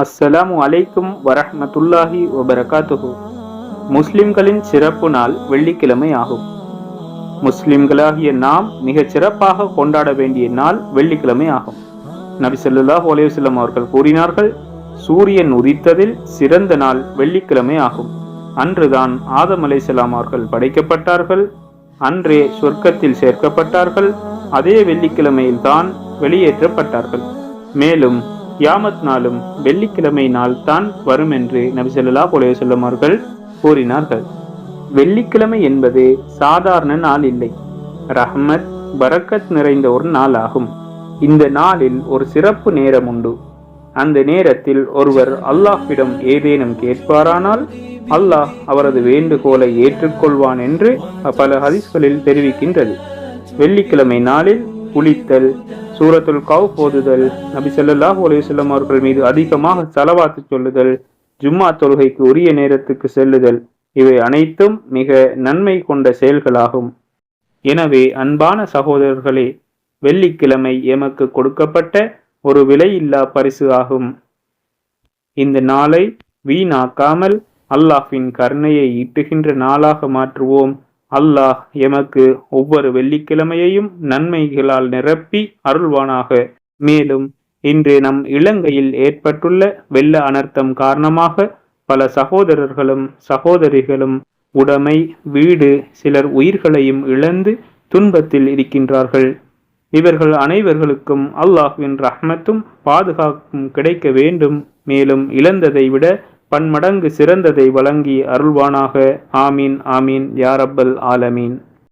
அஸ்ஸலாமு அலைக்கும் வரஹ்மத்துல்லாஹி வபரகாத்துஹு. முஸ்லிம்களின் சிறப்பு நாள் வெள்ளிக்கிழமை ஆகும். முஸ்லிம்களாகிய நாம் மிகச் சிறப்பாக கொண்டாட வேண்டிய நாள் வெள்ளிக்கிழமை ஆகும். நபி ஸல்லல்லாஹு அலைஹி வஸல்லம் அவர்கள் கூறினார்கள், சூரியன் உதித்ததில் சிறந்த நாள் வெள்ளிக்கிழமை ஆகும். அன்றுதான் ஆதம் அலைஹிஸ்ஸலாம் அவர்கள் படைக்கப்பட்டார்கள். அன்றே சொர்க்கத்தில் சேர்க்கப்பட்டார்கள். அதே வெள்ளிக்கிழமையில் தான் வெளியேற்றப்பட்டார்கள். மேலும் கியாமத் நாளும் வெள்ளிக்கிழமை நாள் தான் வரும் என்று நபி ஸல்லல்லாஹு அலைஹி வஸல்லம் அவர்கள் கூறினார்கள். வெள்ளிக்கிழமை என்பது சாதாரண நாள் இல்லை, ரஹ்மத் பரக்கத் நிறைந்த ஒரு நாள் ஆகும். இந்த நாளில் ஒரு சிறப்பு நேரம் உண்டு. அந்த நேரத்தில் ஒருவர் அல்லாஹ்விடம் ஏதேனும் கேட்பாரானால் அல்லாஹ் அவரது வேண்டுகோளை ஏற்றுக்கொள்வான் என்று பல ஹதீஸ்களில் தெரிவிக்கின்றது. வெள்ளிக்கிழமை நாளில் குளித்தல், சூரத்துல் கௌஃப் ஓதுதல், நபி ஸல்லல்லாஹு அலைஹி வஸல்லம் அவர்கள் மீது அதிகமாக ஸலவாத் சொல்லுதல், ஜும்மா தொழுகைக்கு உரிய நேரத்துக்கு செல்லுதல், இவை அனைத்தும் மிக நன்மை கொண்ட செயல்களாகும். எனவே அன்பான சகோதரர்களே, வெள்ளிக்கிழமை எமக்கு கொடுக்கப்பட்ட ஒரு விலையில்லா பரிசு ஆகும். இந்த நாளை வீணாக்காமல் அல்லாஹ்வின் கருணையை ஈட்டுகின்ற நாளாக மாற்றுவோம். அல்லாஹ் எமக்கு ஒவ்வொரு வெள்ளிக்கிழமையையும் நன்மைகளால் நிரப்பி அருள்வானாக. மேலும் இன்று நம் இலங்கையில் ஏற்பட்டுள்ள வெள்ள அனர்த்தம் காரணமாக பல சகோதரர்களும் சகோதரிகளும் உடைமை, வீடு, சிலர் உயிர்களையும் இழந்து துன்பத்தில் இருக்கின்றார்கள். இவர்கள் அனைவர்களுக்கும் அல்லாஹ்வின் ரஹ்மத்தும் பாதுகாப்பும் கிடைக்க வேண்டும். மேலும் இழந்ததை விட பன்மடங்கு சிறந்ததை வழங்கி அருள்வானாக. ஆமீன் ஆமீன் யா ரப்பல் ஆலமீன்.